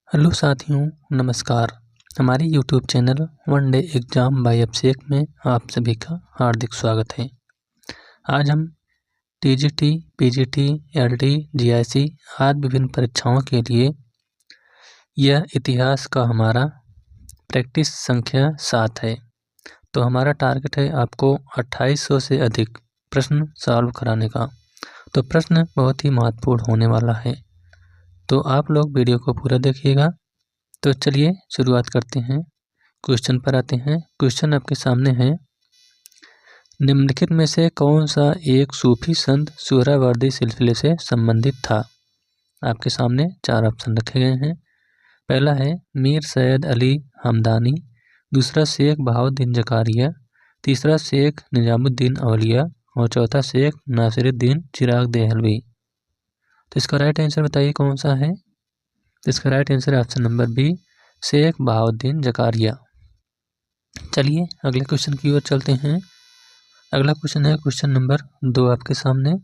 Hello साथियों, नमस्कार। हमारे YouTube channel one day exam by Abhishek में आप सभी का हार्दिक स्वागत है। आज हम TGT, PGT, LD, GIC आदि विभिन्न परीक्षाओं के लिए यह इतिहास का हमारा प्रैक्टिस संख्या 7 है। तो हमारा टारगेट है आपको 2800 से अधिक प्रश्न सॉल्व कराने का। तो प्रश्न बहुत ही महत्वपूर्ण होने वाला है, तो आप लोग वीडियो को पूरा देखिएगा। तो चलिए शुरुआत करते हैं। क्वेश्चन पर आते हैं। क्वेश्चन आपके सामने है, निम्नलिखित में से कौन सा एक सूफी संत सुहरावर्दी सिलसिले से संबंधित था। आपके सामने 4 ऑप्शन रखे गए हैं। पहला है मीर सैयद अली हमदानी, दूसरा शेख बहाउद्दीन जकारिया, तीसरा शेख निजामुद्दीन औलिया और चौथा शेख नासिरुद्दीन चिराग देहलवी। तो इसका राइट आंसर बताइए कौन सा है। इसका राइट आंसर है option number B, Sheikh Bahauddin Zakariya. चलिए अगले क्वेश्चन की ओर चलते हैं। अगला क्वेश्चन है क्वेश्चन नंबर 2 आपके सामने,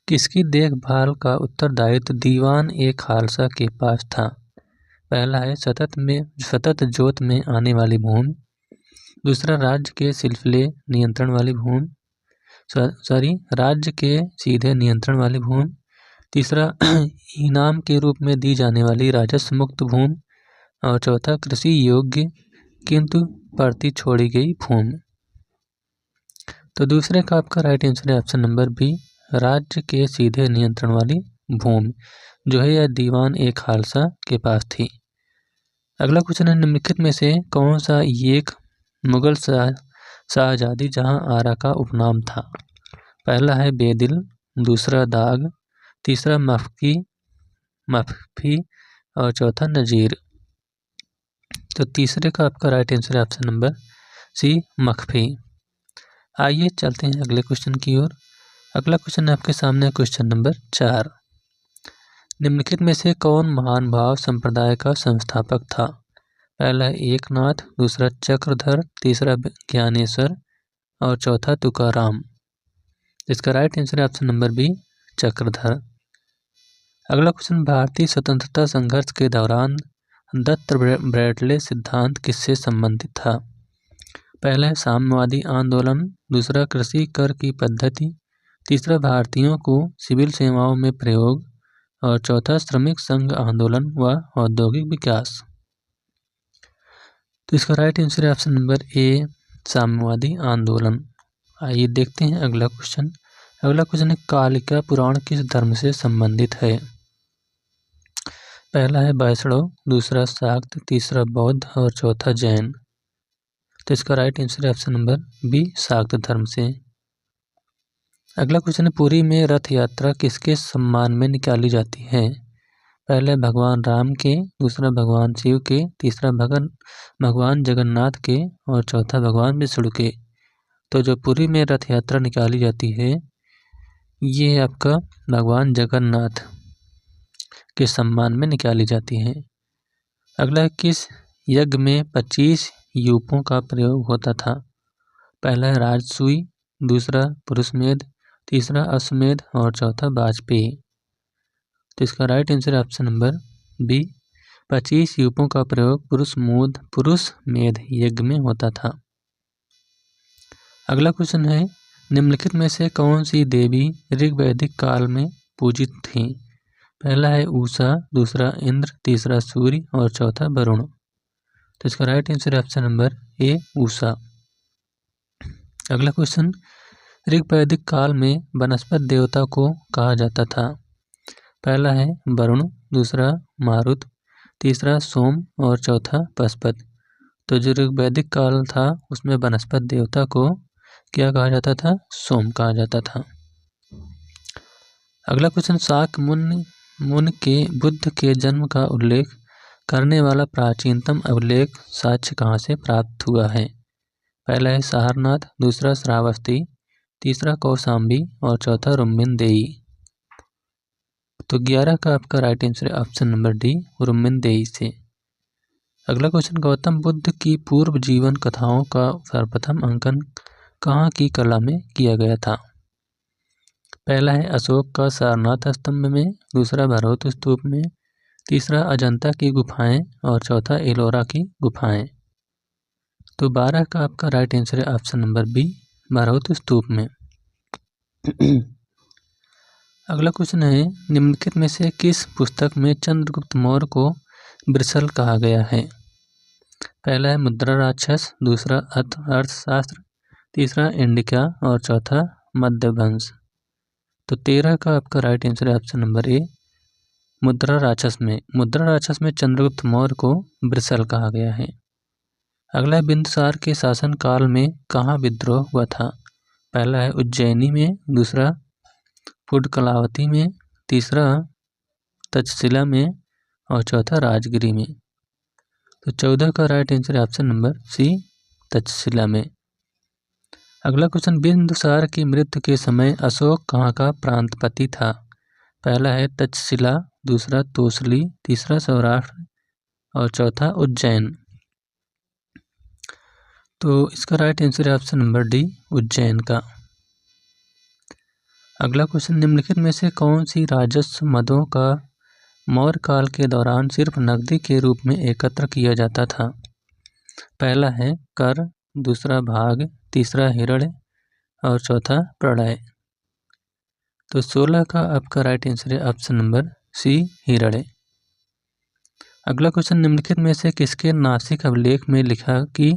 किसकी देखभाल का उत्तरदायित्व दीवान ए खालसा के पास था। पहला है सतत जोत में आने वाली भूमि, दूसरा राज्य के सिलसिले नियंत्रण वाली भूमि, राज्य के सीधे नियंत्रण वाली भूमि, तीसरा इनाम के रूप में दी जाने वाली राजस्व मुक्त भूमि और चौथा कृषि योग्य किंतु पड़ती छोड़ी गई भूमि। तो दूसरे का आपका राइट आंसर है ऑप्शन नंबर बी, राज्य के सीधे नियंत्रण वाली भूमि जो है यह दीवान ए खालसा के पास थी। अगला क्वेश्चन है, निम्नलिखित में से कौन सा एक मुगल शाहजादी जहां आरा का उपनाम था। पहला है बेदिल, दूसरा दाग, तीसरा मफी और चौथा नजीर। तो तीसरे का आपका राइट आंसर है ऑप्शन नंबर सी, मखफी। आइए चलते हैं अगले क्वेश्चन की ओर। अगला क्वेश्चन आपके सामने क्वेश्चन नंबर 4, निम्नलिखित में से कौन महान भाव संप्रदाय का संस्थापक था। पहला है एकनाथ, दूसरा चक्रधर, तीसरा ज्ञानेश्वर और चौथा तुकाराम। इसका राइट आंसर है ऑप्शन नंबर बी, चक्रधर। अगला क्वेश्चन, भारतीय स्वतंत्रता संघर्ष के दौरान दत्त ब्रैडले सिद्धांत किससे संबंधित था। पहला है साम्यवादी आंदोलन, दूसरा कृषि कर की पद्धति, तीसरा भारतीयों को सिविल सेवाओं में प्रयोग और चौथा श्रमिक संघ आंदोलन व औद्योगिक विकास। तो इसका राइट आंसर है ऑप्शन नंबर ए, साम्यवादी आंदोलन। आइए देखते हैं अगला क्वेश्चन। अगला क्वेश्चन है, कालिका पुराण किस धर्म से संबंधित है। पहला है वैष्णव, दूसरा शाक्त, तीसरा बौद्ध और चौथा जैन। तो इसका राइट आंसर है ऑप्शन नंबर बी, शाक्त धर्म से। अगला क्वेश्चन है, पुरी में रथ यात्रा किसके सम्मान में निकाली जाती है। पहले भगवान राम के, दूसरा भगवान शिव के, तीसरा भगवान जगन्नाथ के और चौथा भगवान विष्णु के। तो जो पुरी में रथ यात्रा निकाली जाती है ये आपका भगवान जगन्नाथ के सम्मान में निकाली जाती है। अगला, किस यज्ञ में 25 यूपों का प्रयोग होता था। पहला है राजसूय, दूसरा पुरुषमेध, तीसरा अश्वमेध और चौथा वाजपेयी। तो इसका राइट आंसर है ऑप्शन नंबर बी, 25 यूपों का प्रयोग पुरुषमेध यज्ञ में होता था। अगला क्वेश्चन है, निम्नलिखित में से कौन सी देवी ऋग्वैदिक काल में पूजित थी। पहला है उषा, दूसरा इंद्र, तीसरा सूर्य और चौथा वरुण। तो इसका राइट आंसर है ऑप्शन नंबर ए, उषा। अगला क्वेश्चन, ऋग्वैदिक काल में वनस्पति देवता को कहा जाता था। पहला है वरुण, दूसरा मारुत, तीसरा सोम और चौथा पशुपति। तो जो ऋग्वैदिक काल था उसमें वनस्पति देवता को क्या कहा जाता था, सोम कहा जाता था। अगला क्वेश्चन, शाक्य मुनि के बुद्ध के जन्म का उल्लेख करने वाला प्राचीनतम अभिलेख साक्ष्य कहाँ से प्राप्त हुआ है। पहला है सारनाथ, दूसरा श्रावस्ती, तीसरा कौशाम्बी और चौथा रुम्मिनदेई। तो 11 का आपका राइट आंसर है ऑप्शन नंबर डी, रुम्मिनदेई से। अगला क्वेश्चन, गौतम बुद्ध की पूर्व जीवन कथाओं का सर्वप्रथम अंकन कहाँ की कला में किया गया था। पहला है अशोक का सारनाथ स्तंभ में, दूसरा भरतमुनि स्तूप में, तीसरा अजंता की गुफाएं और चौथा एलोरा की गुफाएं। तो 12 का आपका राइट आंसर है ऑप्शन नंबर बी, बारहउत स्तूप में। अगला क्वेश्चन है, निम्नलिखित में से किस पुस्तक में चंद्रगुप्त मौर्य को वृषल कहा गया है? पहला है मुद्रा राक्षस, दूसरा अर्थशास्त्र, तीसरा इंडिका और चौथा मध्यवंश। तो 13 का आपका राइट आंसर है ऑप्शन नंबर ए, मुद्रा राक्षस में। मुद्रा राक्षस में चंद्रगुप्त मौर्य को वृषल कहा गया है। अगला बिंदुसार के शासन काल में कहाँ विद्रोह हुआ था? पहला है उज्जैनी में, दूसरा पुडकलावती में, तीसरा तक्षशिला में और चौथा राजगिरी में। तो 14 का राइट आंसर है ऑप्शन नंबर सी, तक्षशिला में। अगला क्वेश्चन, बिंदुसार की मृत्यु के समय अशोक कहाँ का प्रांतपति था? पहला है तक्षशिला, दूसरा तोसली, तीसरा सौराष्ट्र और चौथा उज्जैन। तो इसका राइट आंसर है ऑप्शन नंबर डी, उज्जैन का। अगला क्वेश्चन, निम्नलिखित में से कौन सी राजस्व मदों का मौर्य काल के दौरान सिर्फ नकदी के रूप में एकत्र किया जाता था? पहला है कर, दूसरा भाग, तीसरा हिरण्य और चौथा प्रलय। तो 16 का आपका राइट आंसर है ऑप्शन नंबर सी, हिरण्य। अगला क्वेश्चन, निम्नलिखित में से किसके नासिक अभिलेख में लिखा कि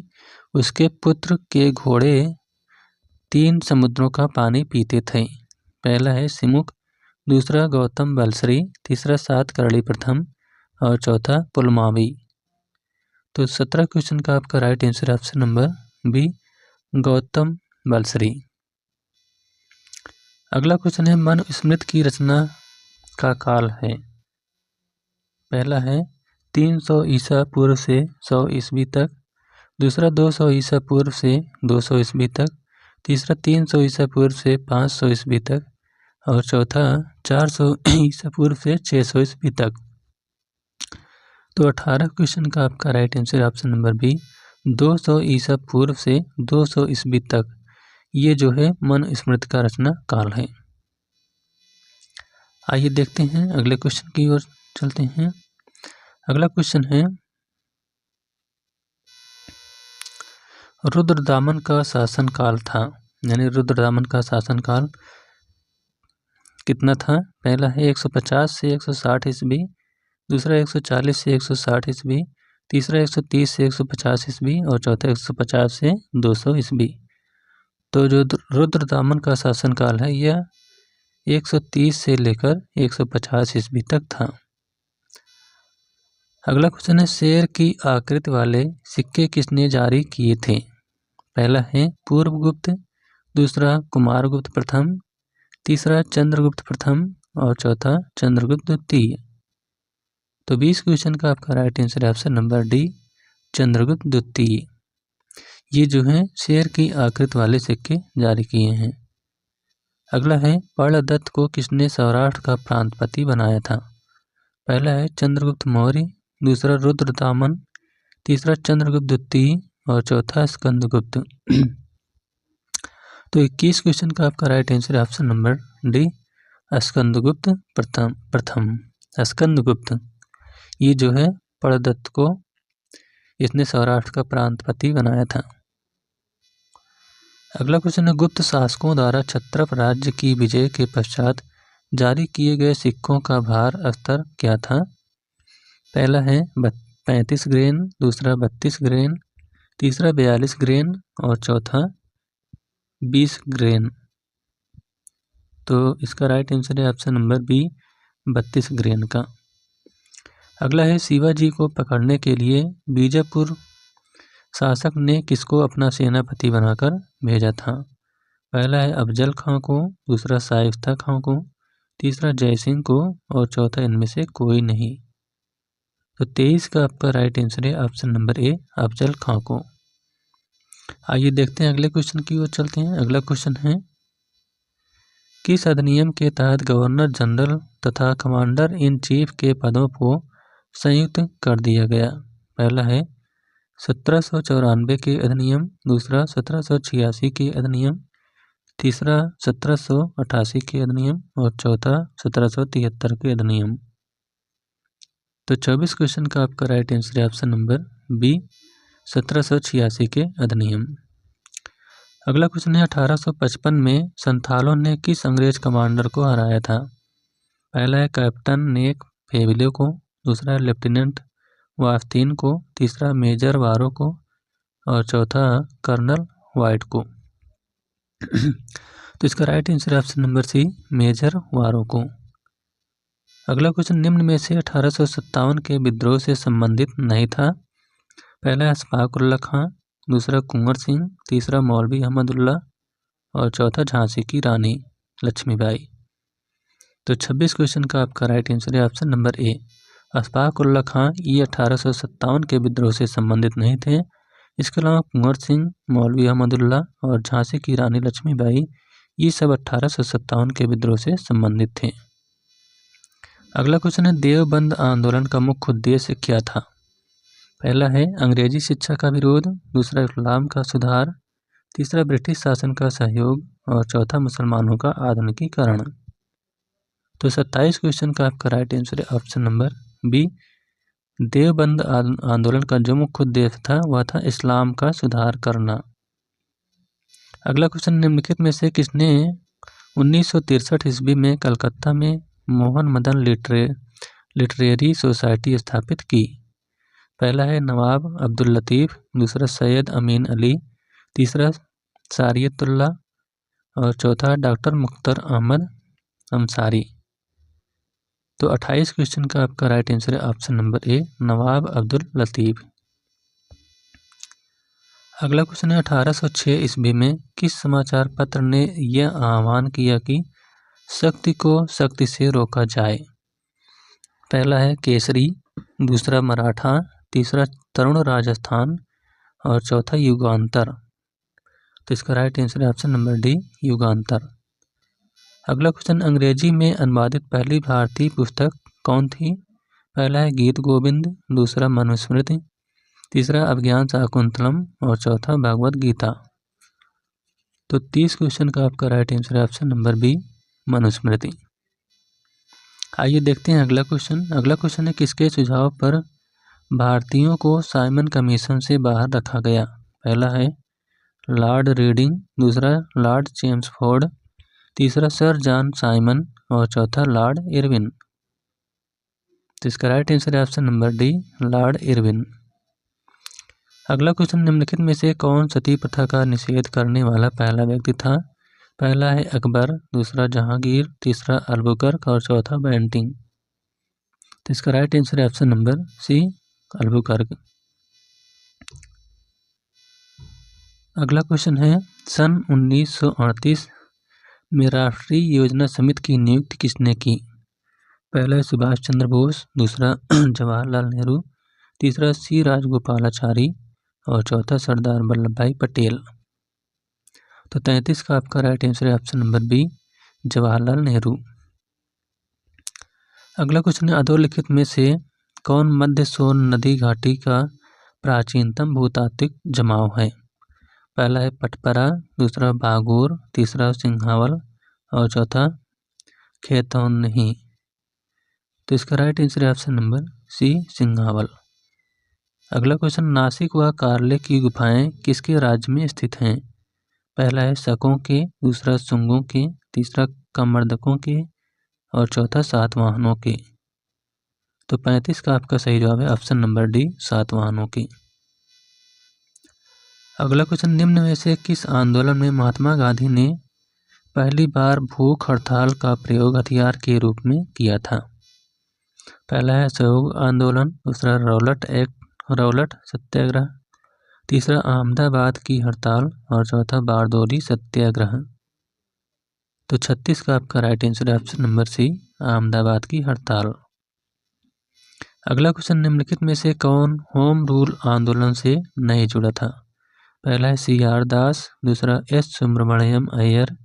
उसके पुत्र के घोड़े 3 समुद्रों का पानी पीते थे? पहला है सिमुक, दूसरा गौतम बलश्री, तीसरा सातकर्णी प्रथम और चौथा पुलमावी। तो 17 क्वेश्चन का आपका right answer option number B, Gautam Balashri. अगला क्वेश्चन है, मनुस्मृति की रचना का काल है? पहला है 300 ईसा पूर्व से 100 ईस्वी तक, दूसरा 200 ईसा पूर्व से 200 ईस्वी तक, तीसरा 300 ईसा पूर्व से 500 ईस्वी तक और चौथा 400 ईसा पूर्व से 600 ईस्वी तक। तो 18 क्वेश्चन का आपका right answer option number B, 200 ईसा पूर्व से 200 ईस्वी तक, ये जो है मनुस्मृति का रचना काल है। आइए देखते हैं अगले क्वेश्चन की ओर चलते हैं। अगला क्वेश्चन है, रुद्रदामन का शासनकाल था, यानी रुद्रदामन का शासनकाल कितना था? पहला है 150 से 160 ईस्वी, दूसरा 140 से 160 ईस्वी, तीसरा 130 से 150 ईस्वी और चौथा 150 से 200 ईस्वी। तो जो रुद्रदामन का शासनकाल है यह 130 से लेकर 150 ईस्वी तक था। अगला क्वेश्चन है, शेर की आकृति वाले सिक्के किसने जारी किए थे? पहला है पूर्वगुप्त, दूसरा कुमारगुप्त प्रथम, तीसरा चंद्रगुप्त प्रथम और चौथा चंद्रगुप्त द्वितीय। तो 20 क्वेश्चन का आपका राइट आंसर है ऑप्शन नंबर डी, चंद्रगुप्त द्वितीय। ये जो है शेर की आकृति वाले सिक्के जारी किए हैं। अगला है, पर्णदत्त को किसने सौराष्ट्र का प्रांतपति बनाया था? पहला है चंद्रगुप्त मौर्य, दूसरा रुद्रदामन, तीसरा चंद्रगुप्त द्वितीय और चौथा स्कंदगुप्त। तो 21 क्वेश्चन का आपका राइट आंसर है ऑप्शन नंबर डी, स्कंदगुप्त प्रथम। स्कंदगुप्त ये जो है पर्णदत्त को इसने सौराष्ट्र का प्रांतपति बनाया था। अगला क्वेश्चन है, गुप्त शासकों द्वारा क्षत्रप राज्य की विजय के पश्चात जारी किए गए सिक्कों का भार स्तर क्या था? पहला है 35 ग्रेन, दूसरा 32 ग्रेन, तीसरा 42 ग्रेन और चौथा 20 ग्रेन। तो इसका राइट आंसर है ऑप्शन नंबर बी, 32 ग्रेन का। अगला है, शिवाजी को पकड़ने के लिए बीजापुर शासक ने किसको अपना सेनापति बनाकर भेजा था? पहला है अफजल खां को, दूसरा शाइस्ता खां को, तीसरा जयसिंह को और चौथा इनमें से कोई नहीं। तो 23 का आपका राइट आंसर है ऑप्शन नंबर ए, अफजल खां को। आइए देखते हैं अगले क्वेश्चन की ओर चलते हैं। अगला क्वेश्चन है, किस अधिनियम के तहत गवर्नर जनरल तथा कमांडर इन चीफ के पदों को संयुक्त कर दिया गया? पहला है 1794 के अधिनियम, दूसरा 1786 के अधिनियम, तीसरा 1788 के अधिनियम और चौथा 1773 के अधिनियम। तो 24 क्वेश्चन का आपका राइट आंसर है ऑप्शन नंबर बी, 1786 के अधिनियम। अगला क्वेश्चन है 1855 में संथालों ने किस अंग्रेज कमांडर को हराया था? पहला है कैप्टन नेक फेविले को, दूसरा है लेफ्टिनेंट वाफ्तीन को, तीसरा मेजर वारो को और चौथा कर्नल वाइट को। तो इसका राइट आंसर है ऑप्शन नंबर सी, मेजर वारो को। अगला क्वेश्चन निम्न में से 1857 के विद्रोह से संबंधित नहीं था। पहला है अशफाक उल्लाह खां, दूसरा कुंवर सिंह, तीसरा मौलवी अहमदुल्ला और चौथा झांसी की रानी लक्ष्मीबाई। तो 26 क्वेश्चन का आपका राइट आंसर है option number A, Ashfaq Ullah Khan ये 1857 के विद्रोह से संबंधित नहीं थे। इसके अलावा कुंवर सिंह, मौलवी अहमदुल्ला और झांसी की रानी लक्ष्मीबाई ये सब 1857 के विद्रोह से संबंधित थे। अगला क्वेश्चन है देवबंद आंदोलन का मुख्य उद्देश्य क्या था? पहला है अंग्रेजी शिक्षा का विरोध, दूसरा इस्लाम का सुधार, तीसरा ब्रिटिश शासन का सहयोग और चौथा मुसलमानों का आधुनिकीकरण। तो 27 क्वेश्चन का आपका राइट आंसर है ऑप्शन नंबर बी, देवबंद आंदोलन का जो मुख्य उद्देश्य था वह था इस्लाम का सुधार करना। अगला क्वेश्चन निम्नलिखित में से किसने 1963 ईस्वी में कलकत्ता में मोहन मदन लिटरेरी सोसाइटी स्थापित की? पहला है नवाब अब्दुल लतीफ़, दूसरा सैयद अमीन अली, तीसरा सारियतुल्ला और चौथा डॉक्टर मुख्तर अहमद अंसारी। तो 28 क्वेश्चन का आपका राइट आंसर है ऑप्शन नंबर ए, नवाब अब्दुल लतीफ़। अगला क्वेश्चन है 1806 ईस्वी में किस समाचार पत्र ने यह आह्वान किया कि शक्ति को शक्ति से रोका जाए? पहला है केसरी, दूसरा मराठा, तीसरा तरुण राजस्थान और चौथा युगांतर। तो इसका राइट आंसर है ऑप्शन नंबर डी, युगांतर। अगला क्वेश्चन अंग्रेजी में अनुवादित पहली भारतीय पुस्तक कौन थी? पहला है गीत गोविंद, दूसरा मनुस्मृति, तीसरा अभिज्ञान शाकुंतलम और चौथा भगवद गीता। तो 30 क्वेश्चन का आपका राइट आंसर है ऑप्शन नंबर बी, मनुस्मृति। आइए देखते हैं अगला क्वेश्चन। अगला क्वेश्चन है किसके सुझाव पर भारतीयों को साइमन कमीशन से बाहर रखा गया? पहला है लॉर्ड रीडिंग, दूसरा लॉर्ड चेम्सफोर्ड, तीसरा सर जॉन साइमन और चौथा लॉर्ड इरविन। तो इसका राइट आंसर है option number D, Lord Irwin. अगला क्वेश्चन निम्नलिखित में से कौन सती प्रथा का निषेध करने वाला पहला व्यक्ति था? पहला है अकबर, दूसरा जहांगीर, तीसरा अल्बुकर्क और चौथा बेंटिंग। तो इसका राइट आंसर है ऑप्शन नंबर सी, अल्बुकर्क। अगला क्वेश्चन है सन 1938 में राष्ट्रीय योजना समिति की नियुक्ति किसने की? पहला है सुभाष चंद्र बोस, दूसरा जवाहरलाल नेहरू, तीसरा सी राजगोपालाचारी और चौथा सरदार वल्लभ भाई पटेल। तो 33 का आपका राइट आंसर है option number B, Jawaharlal Nehru. अगला क्वेश्चन है अधोलिखित में से कौन मध्य सोन नदी घाटी का प्राचीनतम भूतात्विक जमाव है? पहला है पटपरा, दूसरा भागोर, तीसरा सिंघावल और चौथा खेतौनी। तो इसका राइट आंसर है ऑप्शन नंबर सी, सिंघावल। अगला क्वेश्चन नासिक व कार्ले की गुफाएं किसके राज्य में स्थित हैं? पहला है शकों के, दूसरा शुंगों के, तीसरा कमर्दकों के और चौथा सातवाहनों के। तो 35 का आपका सही जवाब है ऑप्शन नंबर डी, सातवाहनों के। अगला क्वेश्चन निम्न में से किस आंदोलन में महात्मा गांधी ने पहली बार भूख हड़ताल का प्रयोग हथियार के रूप में किया था? पहला है असहयोग आंदोलन, दूसरा रौलट सत्याग्रह, तीसरा अहमदाबाद की हड़ताल और चौथा बारदौली सत्याग्रह। तो 36 का आपका राइट आंसर है ऑप्शन नंबर सी, अहमदाबाद की हड़ताल। अगला क्वेश्चन निम्नलिखित में से कौन होम रूल आंदोलन से नहीं जुड़ा था? पहला है CR दास, दूसरा S सुब्रमण्यम अय्यर,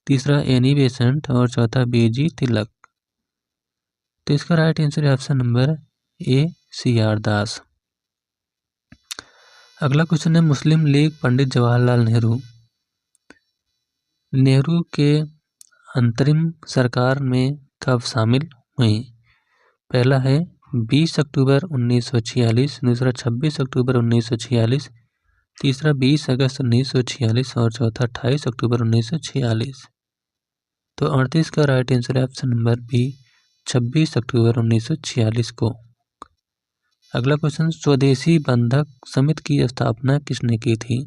तीसरा एनी बेसेंट और चौथा BG तिलक। तो इसका राइट आंसर है ऑप्शन नंबर ए, CR दास। अगला क्वेश्चन है मुस्लिम लीग पंडित जवाहरलाल नेहरू के अंतरिम सरकार में कब शामिल हुई? पहला है 20 अक्टूबर 1946, दूसरा 26 अक्टूबर 1946, तीसरा 20 अगस्त 1946 और चौथा 28 अक्टूबर 1946। तो 38 का राइट आंसर है ऑप्शन नंबर बी 26 अक्टूबर 1946 को। अगला क्वेश्चन, स्वदेशी बंधक समिति की स्थापना किसने की थी?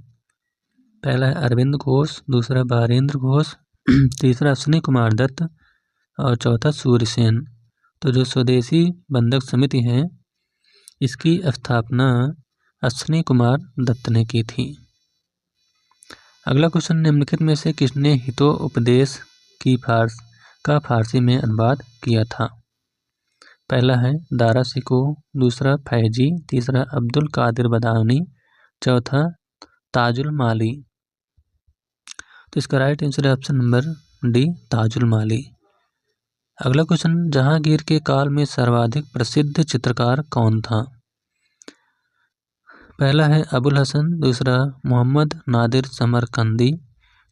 पहला है अरविंद घोष, दूसरा बारेंद्र घोष, तीसरा अश्विनी कुमार दत्त और चौथा सूर्यसेन। तो जो स्वदेशी बंधक समिति है इसकी स्थापना अश्विनी कुमार दत्त ने की थी। अगला क्वेश्चन, निम्नलिखित में से किसने हितोपदेश का फारसी में अनुवाद किया था? पहला है दारा शिको, दूसरा फैजी, तीसरा अब्दुल कादिर बदायूनी, चौथा ताजुल माली। तो इसका राइट आंसर है ऑप्शन नंबर डी ताजुल माली। अगला क्वेश्चन, जहांगीर के काल में सर्वाधिक प्रसिद्ध चित्रकार कौन था? पहला है अबुल हसन, दूसरा मोहम्मद नादिर समरकंदी,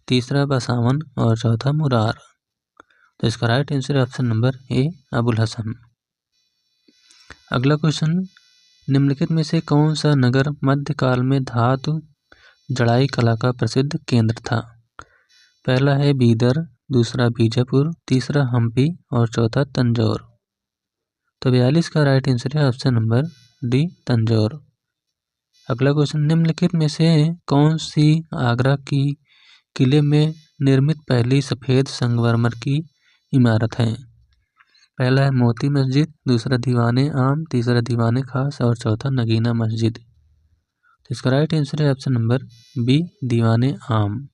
तीसरा बसावन और चौथा मुरार। तो इसका राइट आंसर है option number A Abul Hasan. अगला क्वेश्चन, निम्नलिखित में से कौन सा नगर मध्यकाल में धातु जड़ाई कला का प्रसिद्ध केंद्र था? पहला है बीदर, दूसरा बीजापुर, तीसरा हम्पी और चौथा तंजौर। तो 42 का राइट आंसर है ऑप्शन नंबर डी तंजौर। अगला क्वेश्चन, निम्नलिखित में से कौन सी आगरा की किले में निर्मित पहली सफ़ेद संगमरमर की इमारत है? पहला है मोती मस्जिद, दूसरा दीवाने आम, तीसरा दीवाने खास और चौथा नगीना मस्जिद। तो इसका राइट आंसर है ऑप्शन नंबर बी दीवाने आम।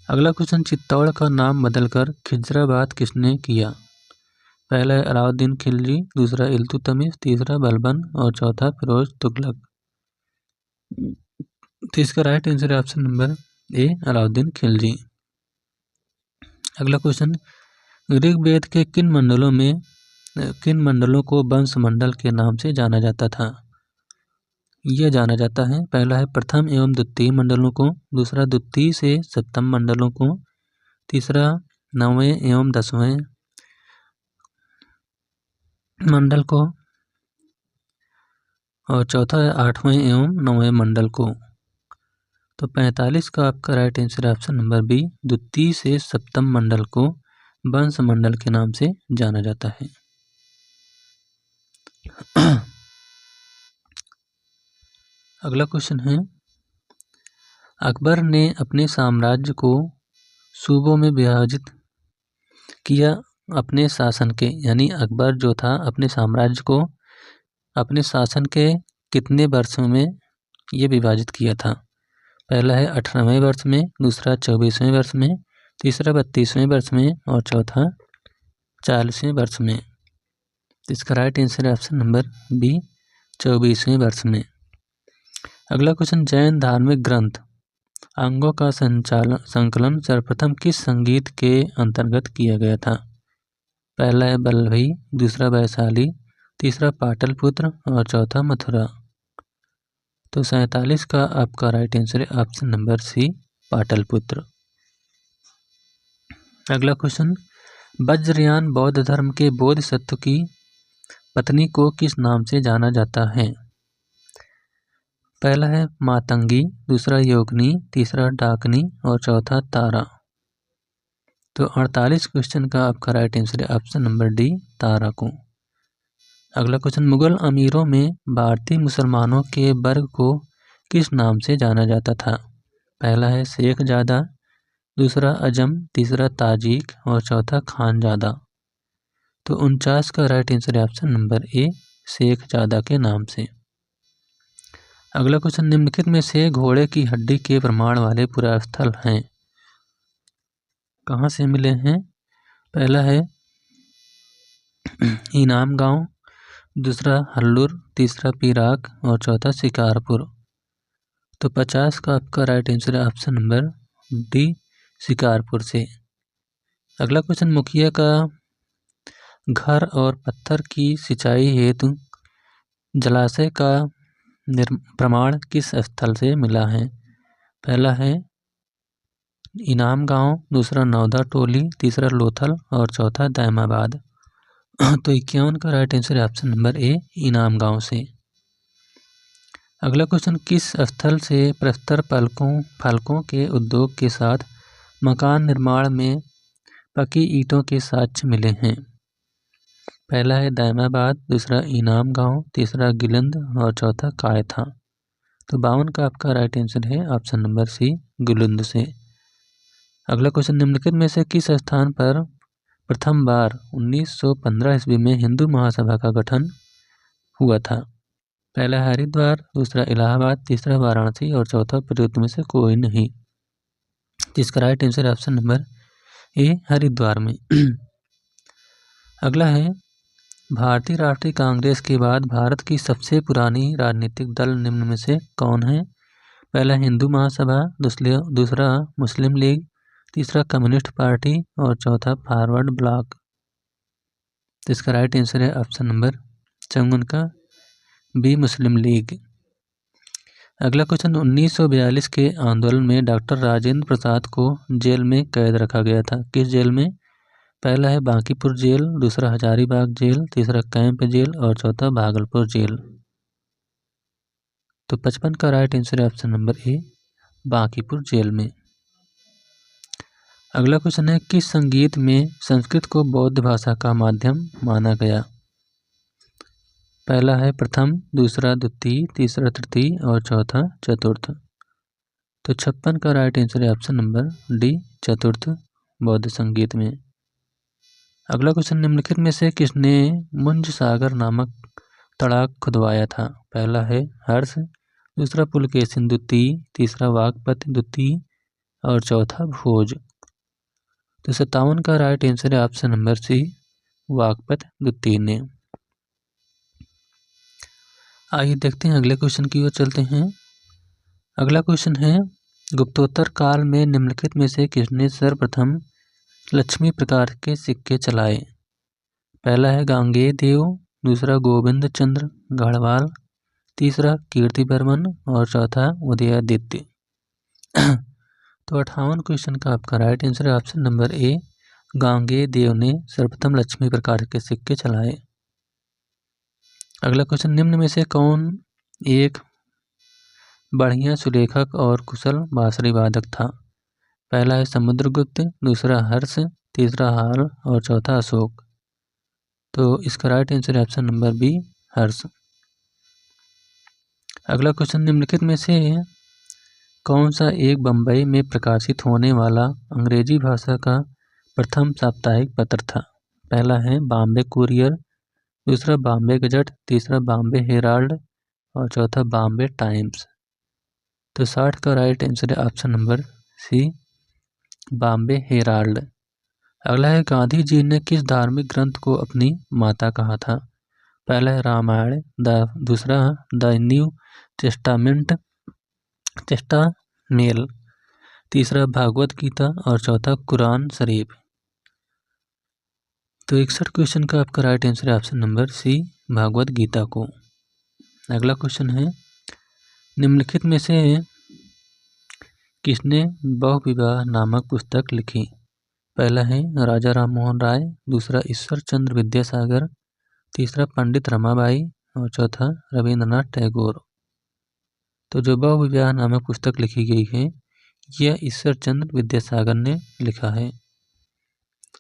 अगला क्वेश्चन, चित्तौड़ का नाम बदलकर खिजराबाद किसने किया? पहला है अलाउद्दीन खिलजी, दूसरा इल्तुतमिश, तीसरा बलबन और चौथा फिरोज तुगलक। तो इसका राइट आंसर है ऑप्शन नंबर ए अलाउद्दीन खिलजी। अगला क्वेश्चन, ऋग्वेद के किन मंडलों को वंश मंडल के नाम से जाना जाता था? यह जाना जाता है, पहला है प्रथम एवं द्वितीय मंडलों को, दूसरा द्वितीय से सप्तम मंडलों को, तीसरा 9वें एवं 10वें मंडल को और चौथा है 8वें एवं 9वें मंडल को। तो 45 का आपका right answer option number B द्वितीय से सप्तम मंडल को वंश मंडल के नाम से जाना जाता है। अगला क्वेश्चन है, अकबर ने अपने साम्राज्य को सूबों में विभाजित किया अपने शासन के, यानी अकबर जो था अपने साम्राज्य को अपने शासन के कितने वर्षों में ये विभाजित किया था? पहला है 18वें वर्ष में, दूसरा 24वें वर्ष में, तीसरा 32वें वर्ष में और चौथा 40वें वर्ष में। इसका राइट आंसर है ऑप्शन नंबर बी 24वें वर्ष में। अगला क्वेश्चन, जैन धार्मिक ग्रंथ अंगों का संकलन सर्वप्रथम किस संगीत के अंतर्गत किया गया था? पहला है बल्लभी, दूसरा वैशाली, तीसरा पाटलिपुत्र और चौथा मथुरा। तो 47 का आपका राइट आंसर है ऑप्शन नंबर सी पाटलिपुत्र। अगला क्वेश्चन, वज्रयान बौद्ध धर्म के बोधिसत्व की पत्नी को किस नाम से जाना जाता है? पहला है मातंगी, दूसरा योगिनी, तीसरा डाकनी और चौथा तारा। तो 48 क्वेश्चन का आपका राइट आंसर है ऑप्शन नंबर डी तारा को। अगला क्वेश्चन, मुगल अमीरों में भारतीय मुसलमानों के वर्ग को किस नाम से जाना जाता था? पहला है शेखजादा, दूसरा अजम, तीसरा ताजिक और चौथा खानजादा। तो 49 का राइट आंसर है ऑप्शन नंबर ए शेखजादा के नाम से। अगला क्वेश्चन, निम्नलिखित में से घोड़े की हड्डी के प्रमाण वाले पुरास्थल हैं कहाँ से मिले हैं? पहला है इनाम गांव, दूसरा हल्लुर, तीसरा पीराक और चौथा शिकारपुर। तो 50 का आपका राइट आंसर है ऑप्शन नंबर डी शिकारपुर से। अगला क्वेश्चन, मुखिया का घर और पत्थर की सिंचाई हेतु जलाशय का प्रमाण किस स्थल से मिला है? पहला है इनाम गांव, दूसरा नौदा टोली, तीसरा लोथल और चौथा दैमाबाद। तो 51 का राइट आंसर है ऑप्शन नंबर ए, इनाम गांव से। अगला क्वेश्चन, किस स्थल से प्रस्तर फलकों के उद्योग के साथ मकान निर्माण में पकी ईंटों के साक्ष्य मिले हैं? पहला है दायमाबाद, दूसरा इनाम गांव, तीसरा गिलंद और चौथा कायथा। तो 52 का आपका राइट आंसर है ऑप्शन नंबर सी, गिलंद से। अगला क्वेश्चन, निम्नलिखित में से किस स्थान पर प्रथम बार 1915 ईस्वी में हिंदू महासभा का गठन हुआ था? पहला हरिद्वार, दूसरा इलाहाबाद, तीसरा वाराणसी और चौथा प्रयुक्त में से कोई नहीं। जिसका राइट आंसर ऑप्शन नंबर ए, हरिद्वार में। अगला है, भारतीय राष्ट्रीय कांग्रेस के बाद भारत की सबसे पुरानी राजनीतिक दल निम्न में से कौन है? पहला हिंदू महासभा, दूसरा मुस्लिम लीग, तीसरा कम्युनिस्ट पार्टी और चौथा फॉरवर्ड ब्लॉक। तो इसका राइट आंसर है ऑप्शन नंबर 54 का बी, मुस्लिम लीग। अगला क्वेश्चन, 1942 के आंदोलन में डॉक्टर राजेंद्र प्रसाद को जेल में कैद रखा गया था। किस जेल में? पहला है बांकीपुर जेल, दूसरा हजारीबाग जेल, तीसरा कैंप जेल और चौथा भागलपुर जेल। तो 55 का राइट आंसर है option number A, Bankipur jail में। अगला क्वेश्चन है, किस संगीत में संस्कृत को बौद्ध भाषा का माध्यम माना गया? पहला है प्रथम, दूसरा द्वितीय, तीसरा तृतीय और चौथा चतुर्थ। तो 56 का राइट आंसर है ऑप्शन नंबर डी, चतुर्थ बौद्ध संगीत में। अगला क्वेश्चन, निम्नलिखित में से किसने मुंज सागर नामक तड़ाक खुदवाया था? पहला है हर्ष, दूसरा पुलकेशिन द्वितीय, तीसरा वागपत द्वितीय और चौथा भोज। तो 57 का राइट आंसर है ऑप्शन नंबर सी, वागपत द्वितीय ने। आइए देखते हैं अगले क्वेश्चन की ओर चलते हैं। अगला क्वेश्चन है, गुप्तोत्तर काल में निम्नलिखित में से किसने सर्वप्रथम लक्ष्मी प्रकार के सिक्के चलाए? पहला है गांगेय देव, दूसरा गोविंद चंद्र गढ़वाल, तीसरा कीर्तिवर्मन और चौथा उदयादित्य। तो 58 क्वेश्चन का आपका राइट आंसर है ऑप्शन नंबर ए, गांगेय देव ने सर्वप्रथम लक्ष्मी प्रकार के सिक्के चलाए। अगला क्वेश्चन, निम्न में से कौन एक बढ़िया सुलेखक और कुशल बांसुरी वादक था? पहला है समुद्रगुप्त, दूसरा हर्ष, तीसरा हाल और चौथा अशोक। तो इसका राइट आंसर है ऑप्शन नंबर बी, हर्ष। अगला क्वेश्चन, निम्नलिखित में से कौन सा एक बम्बई में प्रकाशित होने वाला अंग्रेजी भाषा का प्रथम साप्ताहिक पत्र था? पहला है बॉम्बे कुरियर, दूसरा बॉम्बे गजट, तीसरा बॉम्बे हेराल्ड और चौथा बॉम्बे टाइम्स। तो 60 का राइट आंसर है option number C, Bombay Herald. अगला है, गांधी जी ने किस धार्मिक ग्रंथ को अपनी माता कहा था? पहला है रामायण, दूसरा द न्यू टेस्टामेंट टेस्टामेल, तीसरा भागवत गीता और चौथा कुरान शरीफ। तो 61 क्वेश्चन का आपका राइट आंसर है option number C, Bhagavad Gita को। अगला क्वेश्चन है, निम्नलिखित में से किसने बहुविवाह नामक पुस्तक लिखी? पहला है राजा राममोहन राय, दूसरा ईश्वर चंद्र विद्यासागर, तीसरा पंडित रमाबाई और चौथा रविंद्रनाथ टैगोर। तो जो बहुविवाह नामक पुस्तक लिखी गई है, यह ईश्वर चंद्र विद्यासागर ने लिखा है।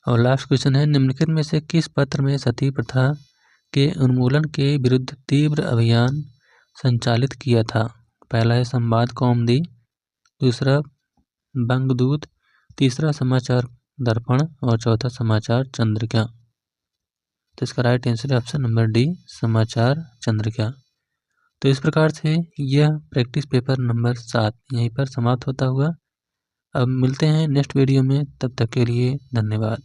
और लास्ट क्वेश्चन है, निम्नलिखित में से किस पत्र में सती प्रथा के उन्मूलन के विरुद्ध तीव्र अभियान संचालित किया था? पहला है संवाद कौमुदी, दूसरा बंगदूत, तीसरा समाचार दर्पण और चौथा समाचार चंद्रिका। तो इसका राइट आंसर है ऑप्शन नंबर डी, समाचार चंद्रिका। तो इस प्रकार से यह प्रैक्टिस पेपर नंबर 7 यहीं पर समाप्त होता हुआ। अब मिलते हैं नेक्स्ट वीडियो में, तब तक के लिए धन्यवाद।